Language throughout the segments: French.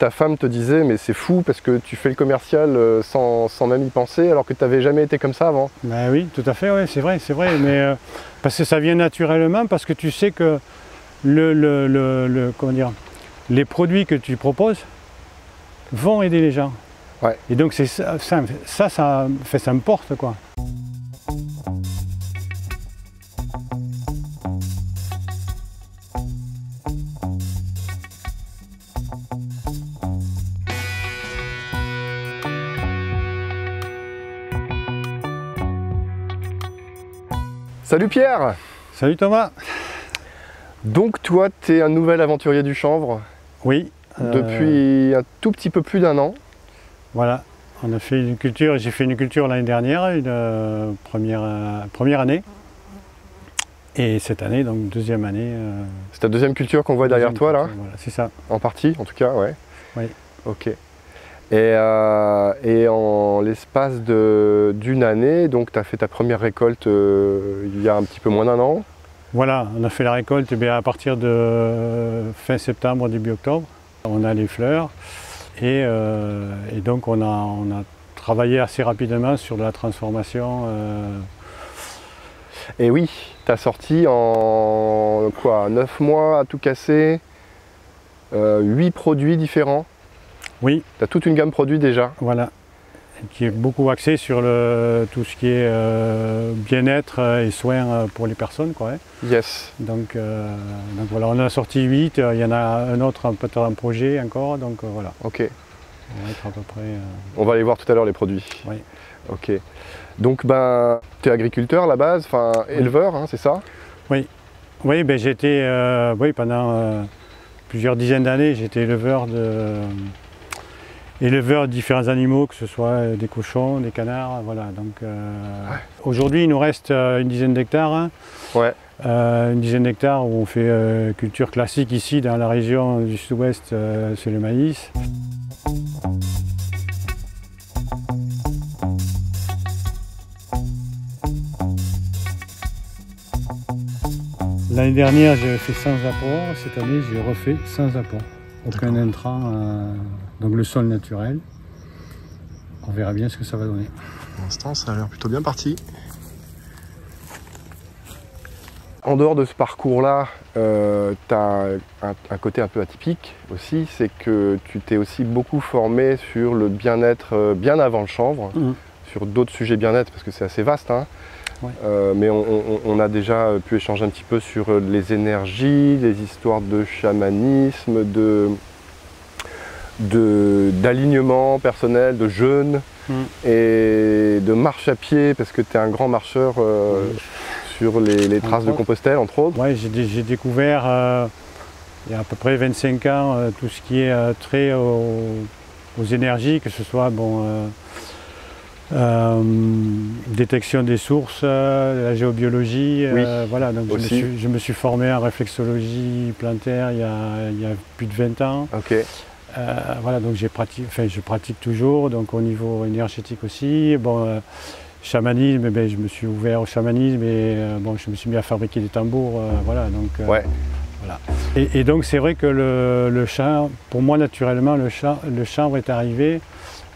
ta femme te disait mais c'est fou parce que tu fais le commercial sans même y penser alors que tu n'avais jamais été comme ça avant. Ben oui, tout à fait, ouais, c'est vrai, mais parce que ça vient naturellement, parce que tu sais que comment dire, les produits que tu proposes vont aider les gens. Ouais. Et donc c'est ça me porte quoi. Salut Pierre! Salut Thomas! Donc toi, tu es un nouvel aventurier du chanvre? Oui. Depuis un tout petit peu plus d'un an. Voilà, on a fait une culture, j'ai fait une culture l'année dernière, une première année. Et cette année, donc deuxième année. C'est ta deuxième culture qu'on voit derrière toi là? Voilà, c'est ça. En partie, en tout cas, ouais. Oui. Ok. Et en l'espace d'une année, donc tu as fait ta première récolte il y a un petit peu moins d'un an. Voilà, on a fait la récolte à partir de fin septembre, début octobre. On a les fleurs et donc on a travaillé assez rapidement sur de la transformation. Et oui, tu as sorti en quoi, 9 mois à tout casser, 8 produits différents. Oui. Tu as toute une gamme produits déjà. Voilà, qui est beaucoup axé sur tout ce qui est bien-être et soins pour les personnes, quoi. Yes. Donc voilà, on en a sorti 8, il y en a un autre peut-être en projet encore, donc voilà. Ok. On va être à peu près... On va aller voir tout à l'heure les produits. Oui. Ok. Donc ben, tu es agriculteur à la base, enfin éleveur, hein, c'est ça? Oui. Oui, ben, j'étais, pendant plusieurs dizaines d'années, j'étais éleveur de différents animaux, que ce soit des cochons, des canards, voilà. Donc aujourd'hui, il nous reste une dizaine d'hectares. Hein. Ouais. Une dizaine d'hectares où on fait culture classique ici dans la région du sud-ouest, c'est le maïs. L'année dernière, j'avais fait sans apport. Cette année, j'ai refait sans apport. Aucun intrant, donc le sol naturel. On verra bien ce que ça va donner. Pour l'instant, ça a l'air plutôt bien parti. En dehors de ce parcours-là, tu as un côté un peu atypique aussi, c'est que tu t'es aussi beaucoup formé sur le bien-être bien avant le chanvre, sur d'autres sujets bien-être, parce que c'est assez vaste. Hein. Ouais. Mais on a déjà pu échanger un petit peu sur les énergies, les histoires de chamanisme, d'alignement personnel, de jeûne et de marche à pied, parce que tu es un grand marcheur sur les traces de Compostelle, entre autres. Oui, j'ai découvert il y a à peu près 25 ans tout ce qui est trait aux énergies, que ce soit détection des sources, la géobiologie, oui, voilà, donc je me suis formé en réflexologie plantaire il y a plus de 20 ans. Okay. Voilà, donc je pratique toujours, donc au niveau énergétique aussi. Bon, chamanisme, ben, je me suis ouvert au chamanisme et bon, je me suis mis à fabriquer des tambours, voilà, donc ouais. Voilà. Et donc c'est vrai que le chant, pour moi naturellement, le chanvre est arrivé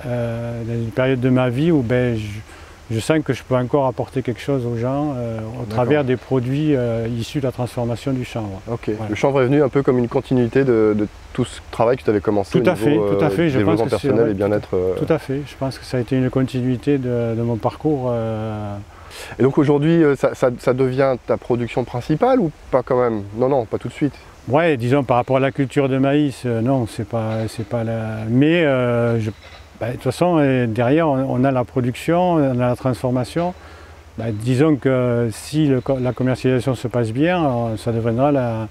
dans une période de ma vie où ben, je sens que je peux encore apporter quelque chose aux gens au travers des produits issus de la transformation du chanvre. Ok. Voilà. Le chanvre est venu un peu comme une continuité de tout ce travail que tu avais commencé tout à fait. Je pense que personnel et bien-être. Tout à fait. Je pense que ça a été une continuité de mon parcours. Et donc aujourd'hui, ça devient ta production principale ou pas quand même? Non, pas tout de suite. Ouais, disons par rapport à la culture de maïs, non, c'est pas la. Mais de toute façon, derrière, on a la production, on a la transformation. Disons que si la commercialisation se passe bien, ça deviendra la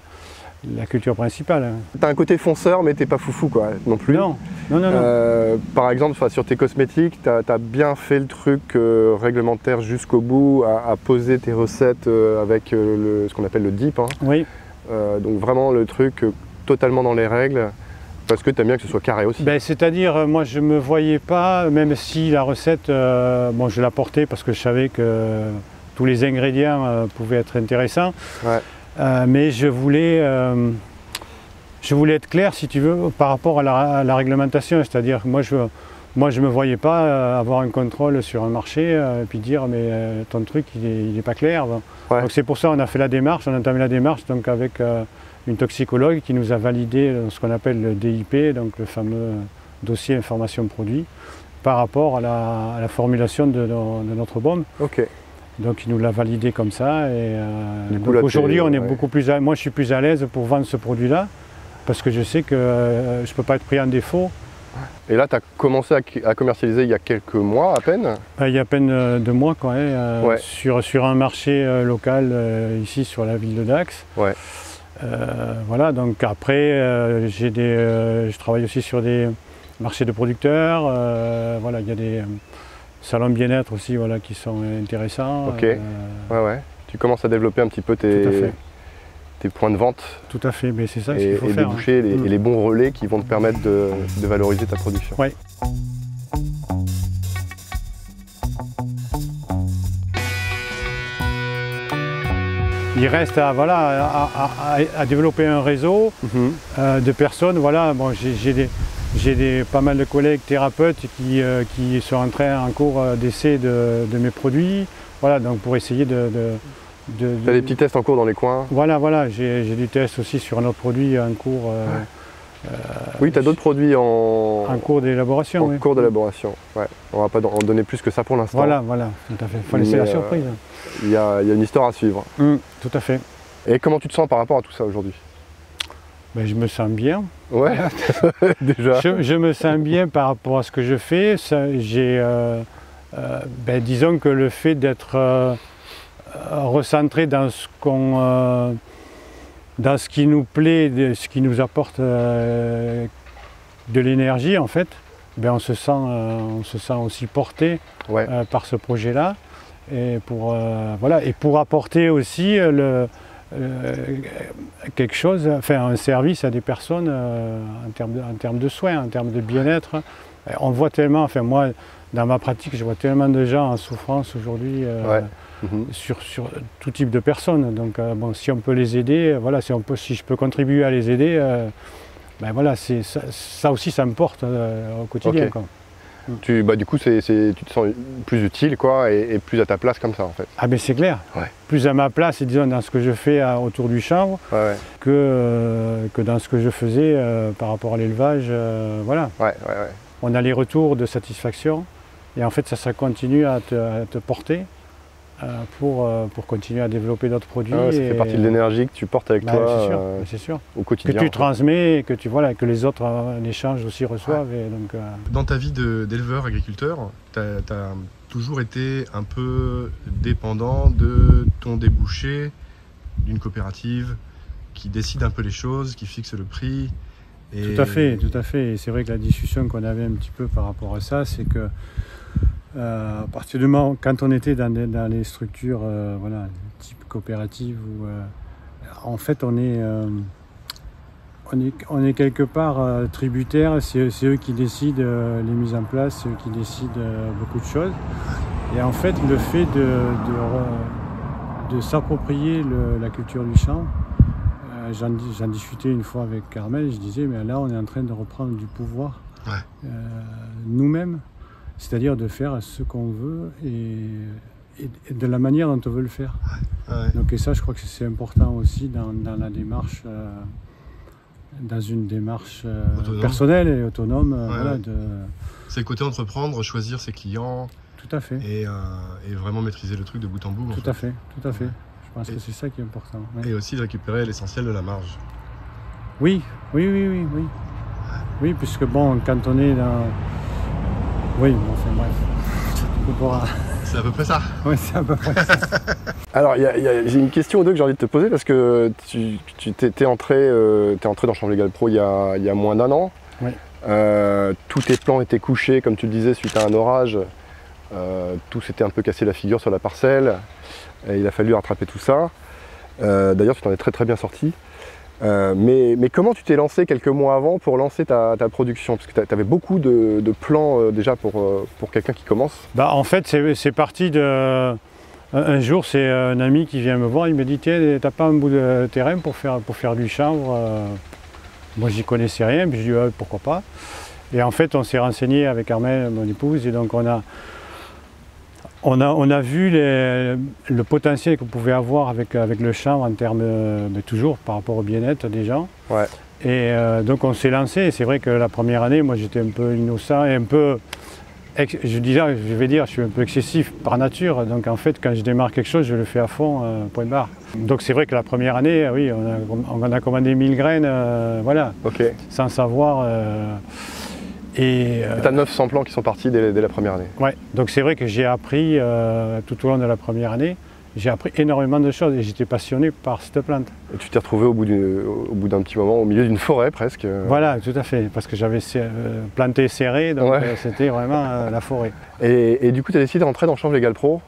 culture principale. T'as un côté fonceur, mais t'es pas foufou quoi, non plus. Non. Par exemple, sur tes cosmétiques, t'as bien fait le truc réglementaire jusqu'au bout, à poser tes recettes avec ce qu'on appelle le DIP. Hein. Oui. Donc vraiment le truc totalement dans les règles. Parce que tu aimes bien que ce soit carré aussi. C'est-à-dire, moi je ne me voyais pas, même si la recette, bon, je la portais parce que je savais que tous les ingrédients pouvaient être intéressants. Ouais. Mais je voulais je voulais être clair, si tu veux, par rapport à la réglementation. C'est-à-dire que moi, je ne me voyais pas avoir un contrôle sur un marché et puis dire mais ton truc, il est pas clair. Bon. Ouais. Donc c'est pour ça qu'on a fait la démarche, on a entamé la démarche donc, avec une toxicologue qui nous a validé ce qu'on appelle le DIP, donc le fameux dossier information produit, par rapport à la formulation de notre bombe. Ok. Donc il nous l'a validé comme ça et aujourd'hui on est beaucoup plus moi je suis plus à l'aise pour vendre ce produit-là parce que je sais que je ne peux pas être pris en défaut. Et là tu as commencé à commercialiser il y a quelques mois à peine? Il y a à peine 2 mois quoi, ouais. sur un marché local ici sur la ville de Dax. Ouais. Voilà, donc après je travaille aussi sur des marchés de producteurs, voilà, il y a des salons bien-être aussi voilà, qui sont intéressants. Ok, ouais. Tu commences à développer un petit peu tes points de vente. Tout à fait, mais c'est ça qu'il faut faire. Et déboucher et les bons relais qui vont te permettre de valoriser ta production. Ouais. Il reste à développer un réseau de personnes. Voilà, bon, j'ai pas mal de collègues thérapeutes qui sont en cours d'essai de mes produits. Voilà, donc pour essayer de tu as des petits tests en cours dans les coins? Voilà, j'ai du test aussi sur un autre produit en cours. Oui, tu as d'autres produits en cours d'élaboration. En cours d'élaboration, ouais. On va pas en donner plus que ça pour l'instant. Voilà, tout à fait. Il faut laisser la surprise. Il y a une histoire à suivre. Tout à fait. Et comment tu te sens par rapport à tout ça aujourd'hui? Ben, je me sens bien. Ouais, déjà. Je me sens bien par rapport à ce que je fais. Disons que le fait d'être recentré dans dans ce qui nous plaît, ce qui nous apporte de l'énergie en fait, ben on se sent aussi porté par ce projet-là et pour apporter aussi quelque chose, enfin un service à des personnes en termes de soins, en termes de bien-être. On voit tellement, enfin moi dans ma pratique, je vois tellement de gens en souffrance aujourd'hui. Sur tout type de personnes. Donc bon, si on peut les aider, voilà, si je peux contribuer à les aider, ben voilà, ça aussi ça me porte au quotidien. Okay. Du coup, tu te sens plus utile quoi, et plus à ta place comme ça en fait. Ah ben c'est clair, plus à ma place, disons, dans ce que je fais autour du chanvre que dans ce que je faisais par rapport à l'élevage. Voilà. On a les retours de satisfaction et en fait ça continue à te porter. Pour continuer à développer d'autres produits. Ça fait partie de l'énergie que tu portes avec toi c'est sûr. Au quotidien. Que tu transmets et que les autres en échange aussi reçoivent. Et donc, Dans ta vie d'éleveur, agriculteur, tu as toujours été un peu dépendant de ton débouché, d'une coopérative qui décide un peu les choses, qui fixe le prix. Tout à fait. Et c'est vrai que la discussion qu'on avait un petit peu par rapport à ça, c'est que à partir du moment quand on était dans les structures type coopérative en fait on est quelque part tributaire, c'est eux qui décident les mises en place, c'est eux qui décident beaucoup de choses et en fait le fait de s'approprier la culture du champ, j'en discutais une fois avec Carmel, je disais mais là on est en train de reprendre du pouvoir nous-mêmes. C'est-à-dire de faire ce qu'on veut et de la manière dont on veut le faire. Donc, et ça, je crois que c'est important aussi dans la démarche, dans une démarche personnelle et autonome. C'est le côté entreprendre, choisir ses clients. Tout à fait. Et vraiment maîtriser le truc de bout en bout. Tout à fait. Je pense que c'est ça qui est important. Et aussi de récupérer l'essentiel de la marge. Oui, puisque bon, quand on est dans... Oui, bon, bref. C'est à peu près ça. Oui, c'est à peu près ça. Alors, j'ai une question ou deux que j'ai envie de te poser parce que tu t'es entré dans Chanvre Légal Pro il y a moins d'1 an. Oui. Tous tes plans étaient couchés, comme tu le disais, suite à un orage. Tout s'était un peu cassé la figure sur la parcelle. Et il a fallu rattraper tout ça. D'ailleurs, tu t'en es très très bien sorti. Mais comment tu t'es lancé quelques mois avant pour lancer ta production? Parce que tu avais beaucoup de plans déjà pour quelqu'un qui commence. En fait, c'est parti de... Un jour, c'est un ami qui vient me voir, il me dit « Tiens, t'as pas un bout de terrain pour faire du chanvre Moi, j'y connaissais rien, puis je dis pourquoi pas. Et en fait, on s'est renseigné avec Armelle, mon épouse, et donc on a vu le potentiel qu'on pouvait avoir avec le chanvre en termes, toujours par rapport au bien-être des gens. Ouais. Et donc on s'est lancé, et c'est vrai que la première année, moi j'étais un peu innocent et un peu, je suis un peu excessif par nature. Donc en fait, quand je démarre quelque chose, je le fais à fond, point barre. Donc c'est vrai que la première année, oui, on a commandé 1000 graines, voilà, Okay. sans savoir. Et tu as 900 plants qui sont partis dès la première année. Ouais, donc c'est vrai que j'ai appris tout au long de la première année, j'ai appris énormément de choses et j'étais passionné par cette plante. Et tu t'es retrouvé au bout d'un petit moment au milieu d'une forêt presque. Voilà, tout à fait, parce que j'avais planté serré, donc ouais. C'était vraiment la forêt. Et du coup, tu as décidé de rentrer dans Chanvre Légal Pro.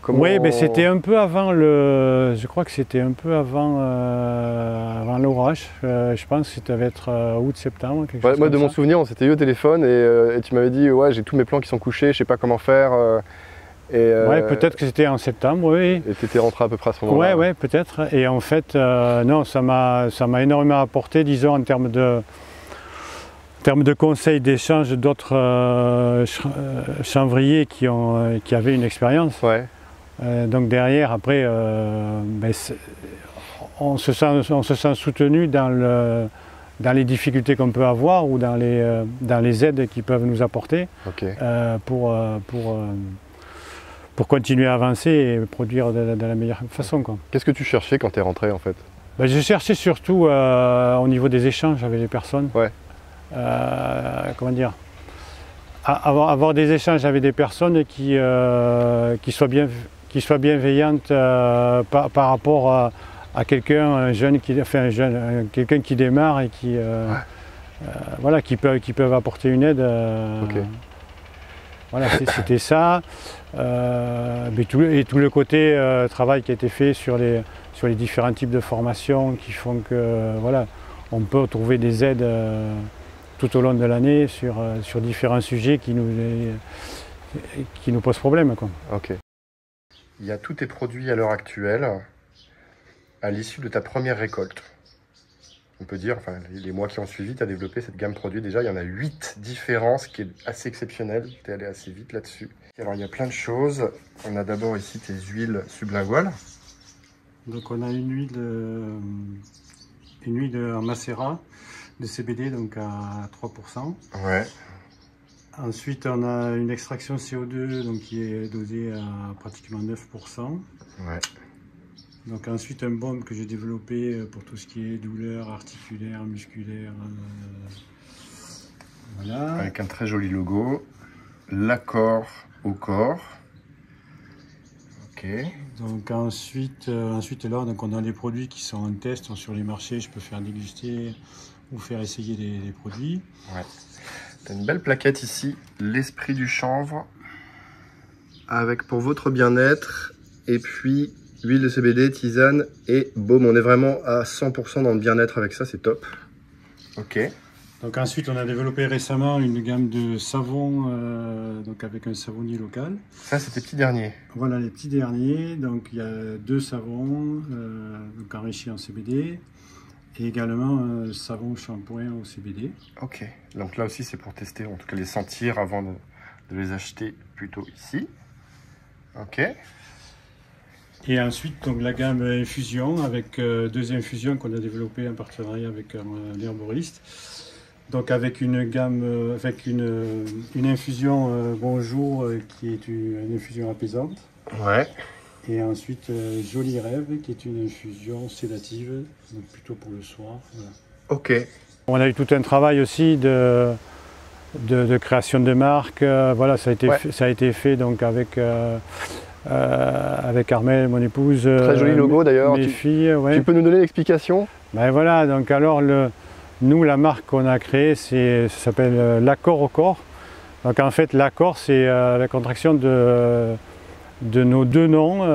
Oui, mais c'était un peu avant je crois que c'était un peu avant l'orage. Je pense que ça devait être août-septembre. Ouais, moi, de mon souvenir, on s'était eu au téléphone et tu m'avais dit ouais, j'ai tous mes plants qui sont couchés, je sais pas comment faire. Ouais, peut-être que c'était en septembre, oui. Et tu étais rentré à peu près à ce moment-là. Ouais, peut-être. Et en fait, non, ça m'a énormément apporté, disons, en termes de conseils, d'échanges d'autres chanvriers qui avaient une expérience. Ouais. Donc derrière, après, on se sent soutenu dans les difficultés qu'on peut avoir ou dans les aides qu'ils peuvent nous apporter. Okay. Pour continuer à avancer et produire de la meilleure façon. Qu'est-ce que tu cherchais quand tu es rentré en fait? Je cherchais surtout au niveau des échanges avec les personnes. Ouais. Comment dire, avoir des échanges avec des personnes qui soient bienveillantes par rapport à quelqu'un, quelqu'un qui démarre et qui, voilà, qui peuvent apporter une aide. Okay. Voilà, c'était ça. Et tout le côté travail qui a été fait sur les différents types de formations qui font que voilà, on peut trouver des aides tout au long de l'année sur différents sujets qui nous posent problème, quoi. Ok. Il y a tous tes produits à l'heure actuelle à l'issue de ta première récolte. On peut dire, enfin, les mois qui ont suivi, tu as développé cette gamme produit. Déjà, il y en a 8 différents, ce qui est assez exceptionnel. Tu es allé assez vite là-dessus. Alors, il y a plein de choses. On a d'abord ici tes huiles sublinguales. Donc, on a une huile en macérat de CBD, donc à 3%. Ouais. Ensuite, on a une extraction CO2 donc, qui est dosée à pratiquement 9%. Ouais. Donc ensuite un baume que j'ai développé pour tout ce qui est douleur articulaire, musculaire. Voilà. Avec un très joli logo. L'accord au corps. Ok. Donc ensuite là, donc on a les produits qui sont en test sur les marchés. Je peux faire déguster ou faire essayer les produits. Ouais. Tu as une belle plaquette ici, l'esprit du chanvre. Avec pour votre bien-être. Et puis huile de CBD, tisane et baume. On est vraiment à 100% dans le bien-être avec ça, c'est top. Ok. Donc ensuite, on a développé récemment une gamme de savons, donc avec un savonnier local. Ça, c'est tes petits derniers. Voilà les petits derniers. Donc il y a 2 savons donc enrichis en CBD et également un savon shampoing au CBD. Ok. Donc là aussi, c'est pour tester, en tout cas les sentir avant de les acheter plutôt ici. Ok. Et ensuite, donc, la gamme infusion avec 2 infusions qu'on a développées en partenariat avec un herboriste. Donc avec une gamme, avec une infusion Bonjour qui est une infusion apaisante. Ouais. Et ensuite Joli Rêve qui est une infusion sédative, donc plutôt pour le soir. Voilà. Ok. On a eu tout un travail aussi de création de marque. Voilà, ça a été fait donc avec Armelle, mon épouse. Très joli logo d'ailleurs. Mes filles, ouais. Tu peux nous donner l'explication? Ben voilà, donc alors nous la marque qu'on a créée, ça s'appelle l'accord au corps. Donc en fait l'accord c'est la contraction de nos 2 noms,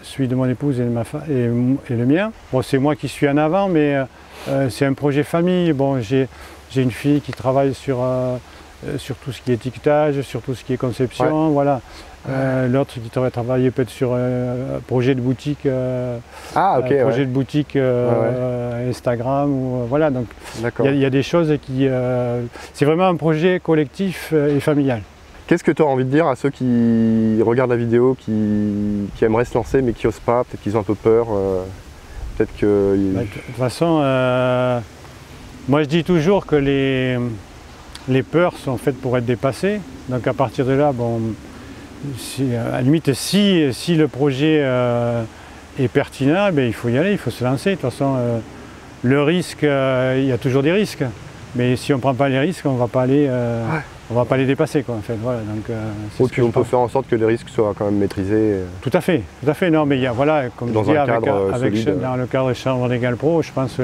celui de mon épouse et le mien. Bon, c'est moi qui suis en avant, mais c'est un projet famille. Bon, j'ai une fille qui travaille sur sur tout ce qui est étiquetage, sur tout ce qui est conception, voilà. L'autre qui va travailler peut-être sur un projet de boutique, projet de boutique Instagram, ou, voilà. Donc il y a des choses qui... c'est vraiment un projet collectif et familial. Qu'est-ce que tu as envie de dire à ceux qui regardent la vidéo, qui aimeraient se lancer mais qui n'osent pas, peut-être qu'ils ont un peu peur, peut-être que... De toute façon, moi je dis toujours que les peurs sont faites pour être dépassées. Donc à partir de là, bon, à la limite, si le projet est pertinent, ben, il faut y aller, il faut se lancer. De toute façon, le risque, il y a toujours des risques. Mais si on ne prend pas les risques, on ne va pas aller... on va pas les dépasser, quoi, en fait. Voilà, donc, et puis on peut faire en sorte que les risques soient quand même maîtrisés. Tout à fait. Non, mais il y a, voilà, comme dans je dis, un cadre solide. Dans le cadre de Chambre d'Égal Pro, je pense que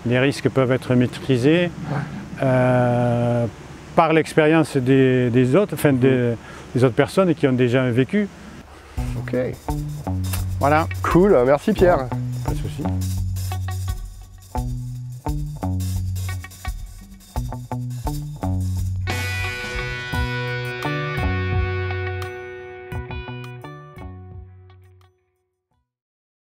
les risques peuvent être maîtrisés par l'expérience des autres, enfin des autres personnes qui ont déjà vécu. Ok. Voilà. Cool, merci Pierre. Pas de souci.